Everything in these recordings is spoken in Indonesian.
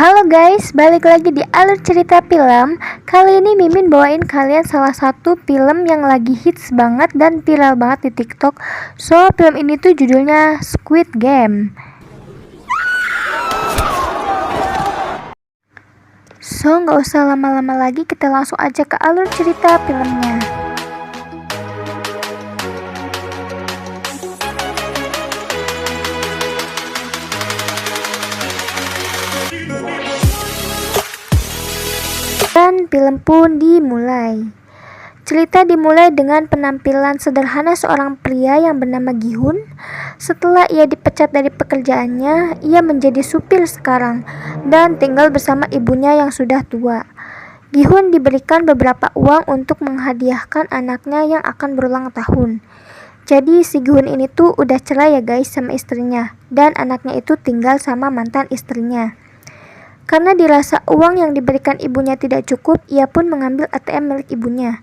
Halo guys, balik lagi di alur cerita film. Kali ini Mimin bawain kalian salah satu film yang lagi hits banget dan viral banget di TikTok. So, film ini tuh judulnya Squid Game. So, nggak usah lama-lama lagi, kita langsung aja ke alur cerita filmnya. Dan film pun dimulai. Cerita dimulai dengan penampilan sederhana seorang pria yang bernama Gi-hun. Setelah ia dipecat dari pekerjaannya, ia menjadi supir sekarang dan tinggal bersama ibunya yang sudah tua. Gi-hun diberikan beberapa uang untuk menghadiahkan anaknya yang akan berulang tahun. Jadi si Gi-hun ini tuh udah cerai ya guys sama istrinya, dan anaknya itu tinggal sama mantan istrinya. Karena dirasa uang yang diberikan ibunya tidak cukup, ia pun mengambil ATM milik ibunya.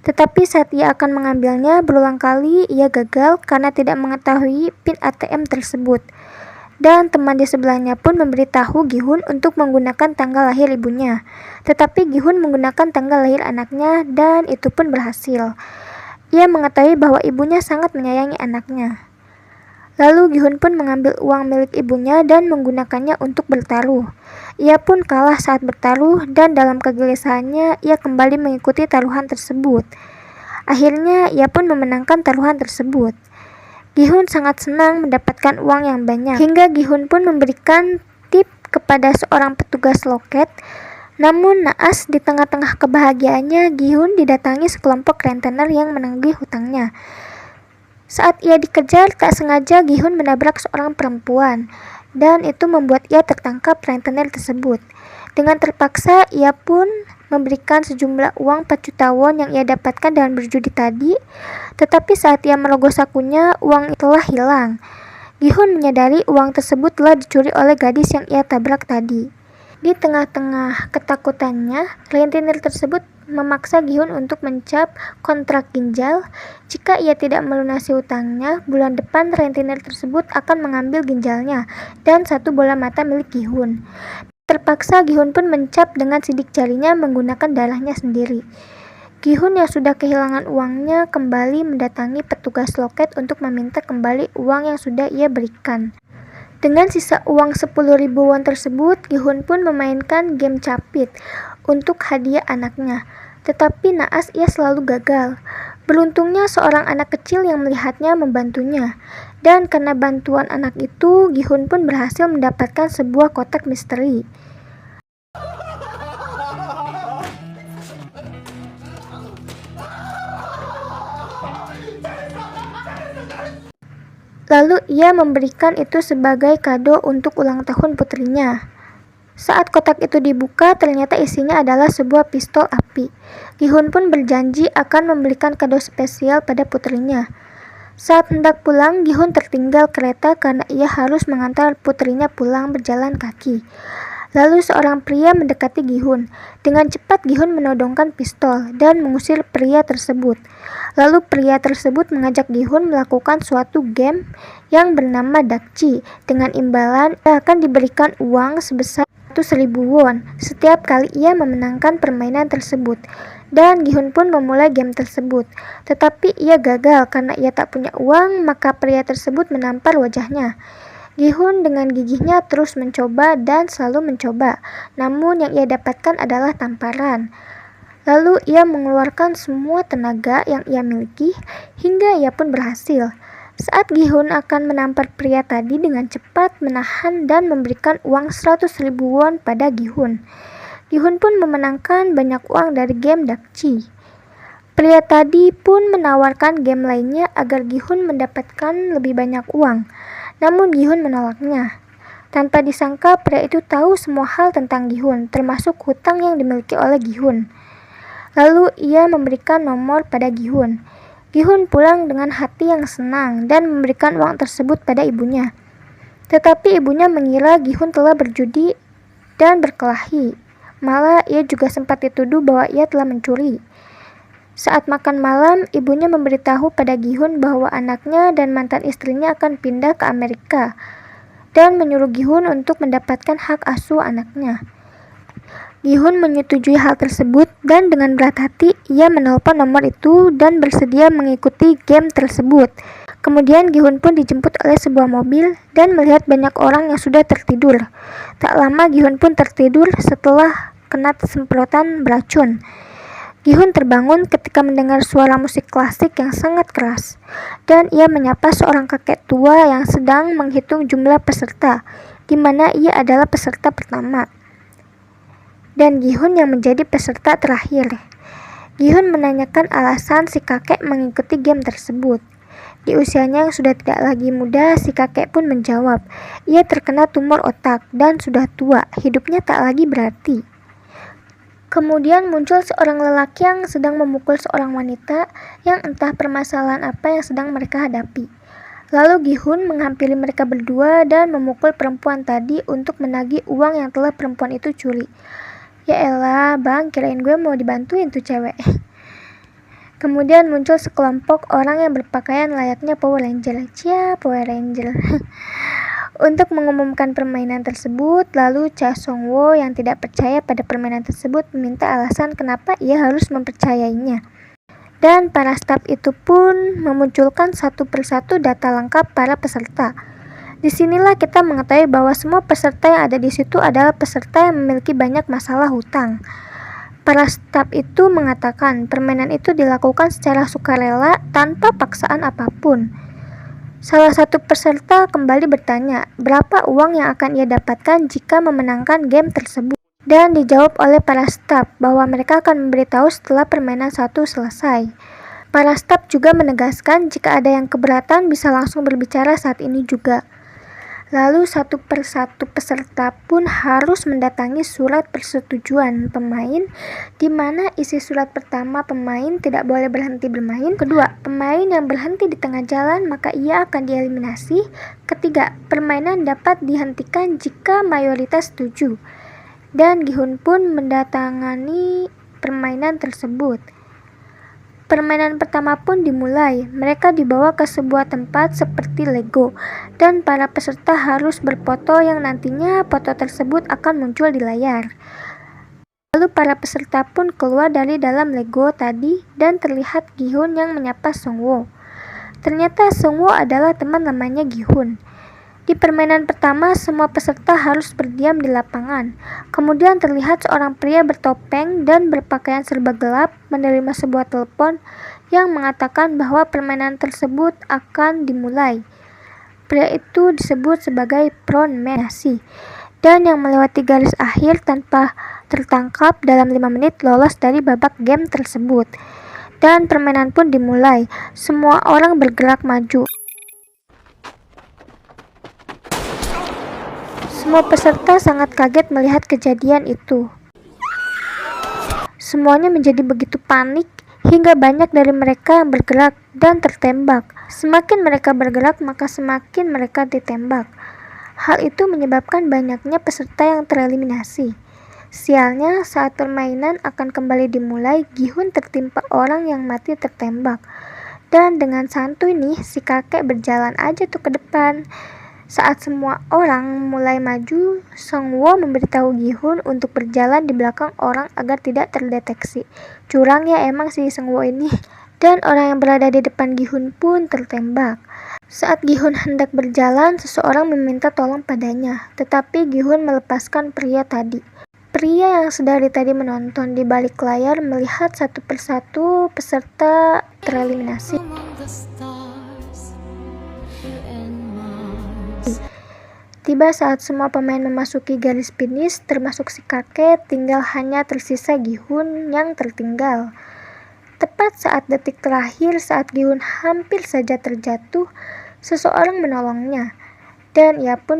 Tetapi saat ia akan mengambilnya, berulang kali ia gagal karena tidak mengetahui PIN ATM tersebut. Dan teman di sebelahnya pun memberitahu Gi-hun untuk menggunakan tanggal lahir ibunya. Tetapi Gi-hun menggunakan tanggal lahir anaknya dan itu pun berhasil. Ia mengetahui bahwa ibunya sangat menyayangi anaknya. Lalu Gi-hun pun mengambil uang milik ibunya dan menggunakannya untuk bertaruh. Ia pun kalah saat bertaruh dan dalam kegelisahannya ia kembali mengikuti taruhan tersebut. Akhirnya ia pun memenangkan taruhan tersebut. Gi-hun sangat senang mendapatkan uang yang banyak, hingga Gi-hun pun memberikan tip kepada seorang petugas loket. Namun naas, di tengah-tengah kebahagiaannya, Gi-hun didatangi sekelompok rentenir yang menagih hutangnya. Saat ia dikejar, tak sengaja Gi-hun menabrak seorang perempuan, dan itu membuat ia tertangkap rentenir tersebut. Dengan terpaksa, ia pun memberikan sejumlah uang 4 juta won yang ia dapatkan dengan berjudi tadi. Tetapi saat ia merogoh sakunya, uang itu telah hilang. Gi-hun menyadari uang tersebut telah dicuri oleh gadis yang ia tabrak tadi. Di tengah-tengah ketakutannya, rentenir tersebut memaksa Gi-hun untuk mencap kontrak ginjal. Jika ia tidak melunasi hutangnya, bulan depan rentenir tersebut akan mengambil ginjalnya dan 1 bola mata milik Gi-hun. Terpaksa Gi-hun pun mencap dengan sidik jarinya menggunakan darahnya sendiri. Gi-hun yang sudah kehilangan uangnya kembali mendatangi petugas loket untuk meminta kembali uang yang sudah ia berikan. Dengan sisa uang 10.000 won tersebut, Gi-hun pun memainkan game capit untuk hadiah anaknya. Tetapi naas ia selalu gagal. Beruntungnya seorang anak kecil yang melihatnya membantunya. Dan karena bantuan anak itu, Gi-hun pun berhasil mendapatkan sebuah kotak misteri. Lalu ia memberikan itu sebagai kado untuk ulang tahun putrinya. Saat kotak itu dibuka, ternyata isinya adalah sebuah pistol api. Gi-hun pun berjanji akan memberikan kado spesial pada putrinya. Saat hendak pulang, Gi-hun tertinggal kereta karena ia harus mengantar putrinya pulang berjalan kaki. Lalu seorang pria mendekati Gi-hun. Dengan cepat Gi-hun menodongkan pistol dan mengusir pria tersebut. Lalu pria tersebut mengajak Gi-hun melakukan suatu game yang bernama Dakji. Dengan imbalan akan diberikan uang sebesar 100.000 won setiap kali ia memenangkan permainan tersebut. Dan Gi-hun pun memulai game tersebut. Tetapi ia gagal karena ia tak punya uang, maka pria tersebut menampar wajahnya. Gi-hun dengan gigihnya terus mencoba dan selalu mencoba, namun yang ia dapatkan adalah tamparan. Lalu ia mengeluarkan semua tenaga yang ia miliki hingga ia pun berhasil. Saat Gi-hun akan menampar pria tadi dengan cepat menahan dan memberikan uang 100.000 won pada Gi-hun. Gi-hun pun memenangkan banyak uang dari game Dakji. Pria tadi pun menawarkan game lainnya agar Gi-hun mendapatkan lebih banyak uang. Namun Gi-hun menolaknya. Tanpa disangka pria itu tahu semua hal tentang Gi-hun, termasuk hutang yang dimiliki oleh Gi-hun. Lalu ia memberikan nomor pada Gi-hun. Gi-hun pulang dengan hati yang senang dan memberikan uang tersebut pada ibunya. Tetapi ibunya mengira Gi-hun telah berjudi dan berkelahi. Malah ia juga sempat dituduh bahwa ia telah mencuri. Saat makan malam, ibunya memberitahu pada Gi-hun bahwa anaknya dan mantan istrinya akan pindah ke Amerika. dan menyuruh Gi-hun untuk mendapatkan hak asuh anaknya. Gi-hun menyetujui hal tersebut dan dengan berat hati ia menelpon nomor itu dan bersedia mengikuti game tersebut. Kemudian Gi-hun pun dijemput oleh sebuah mobil dan melihat banyak orang yang sudah tertidur. Tak lama Gi-hun pun tertidur setelah kena semprotan beracun. Gi-hun terbangun ketika mendengar suara musik klasik yang sangat keras dan ia menyapa seorang kakek tua yang sedang menghitung jumlah peserta, di mana ia adalah peserta pertama dan Gi-hun yang menjadi peserta terakhir. Gi-hun menanyakan alasan si kakek mengikuti game tersebut. Di usianya yang sudah tidak lagi muda, si kakek pun menjawab, ia terkena tumor otak dan sudah tua, hidupnya tak lagi berarti. Kemudian muncul seorang lelaki yang sedang memukul seorang wanita yang entah permasalahan apa yang sedang mereka hadapi. Lalu Gi-hun menghampiri mereka berdua dan memukul perempuan tadi untuk menagih uang yang telah perempuan itu curi. Ya elah bang, kirain gue mau dibantuin tuh cewek. Kemudian muncul sekelompok orang yang berpakaian layaknya Power Ranger. Power Ranger. Untuk mengumumkan permainan tersebut, lalu Cha Song-woo yang tidak percaya pada permainan tersebut meminta alasan kenapa ia harus mempercayainya. Dan para staf itu pun memunculkan satu persatu data lengkap para peserta. Disinilah kita mengetahui bahwa semua peserta yang ada di situ adalah peserta yang memiliki banyak masalah hutang. Para staf itu mengatakan permainan itu dilakukan secara sukarela tanpa paksaan apapun. Salah satu peserta kembali bertanya berapa uang yang akan ia dapatkan jika memenangkan game tersebut. Dan dijawab oleh para staf bahwa mereka akan memberitahu setelah permainan satu selesai. Para staf juga menegaskan jika ada yang keberatan bisa langsung berbicara saat ini juga. Lalu satu persatu peserta pun harus mendatangi surat persetujuan pemain, di mana isi surat pertama pemain tidak boleh berhenti bermain. Kedua, pemain yang berhenti di tengah jalan maka ia akan dieliminasi. Ketiga, permainan dapat dihentikan jika mayoritas setuju. Dan Gi-hun pun mendatangani permainan tersebut. Permainan pertama pun dimulai. Mereka dibawa ke sebuah tempat seperti Lego dan para peserta harus berfoto yang nantinya foto tersebut akan muncul di layar. Lalu para peserta pun keluar dari dalam Lego tadi dan terlihat Gi-hun yang menyapa Song-woo. Ternyata Song-woo adalah teman lamanya Gi-hun. Di permainan pertama, semua peserta harus berdiam di lapangan. Kemudian terlihat seorang pria bertopeng dan berpakaian serba gelap menerima sebuah telepon yang mengatakan bahwa permainan tersebut akan dimulai. Pria itu disebut sebagai Prawn Man dan yang melewati garis akhir tanpa tertangkap dalam 5 menit lolos dari babak game tersebut. Dan permainan pun dimulai. Semua orang bergerak maju. Semua peserta sangat kaget melihat kejadian itu. Semuanya menjadi begitu panik hingga banyak dari mereka yang bergerak dan tertembak. Semakin mereka bergerak maka semakin mereka ditembak. Hal itu menyebabkan banyaknya peserta yang tereliminasi. Sialnya, saat permainan akan kembali dimulai, Gi-hun tertimpa orang yang mati tertembak. Dan dengan santuy nih, si kakek berjalan aja tuh ke depan. Saat semua orang mulai maju, Song-woo memberitahu Gi-hun untuk berjalan di belakang orang agar tidak terdeteksi. Curang ya emang si Song-woo ini. Dan orang yang berada di depan Gi-hun pun tertembak. Saat Gi-hun hendak berjalan, seseorang meminta tolong padanya, tetapi Gi-hun melepaskan pria tadi. Pria yang sedari tadi menonton di balik layar melihat satu persatu peserta tereliminasi. Tiba saat semua pemain memasuki garis finish, termasuk si kakek, tinggal hanya tersisa Gi-hun yang tertinggal. Tepat saat detik terakhir saat Gi-hun hampir saja terjatuh, seseorang menolongnya, dan ia pun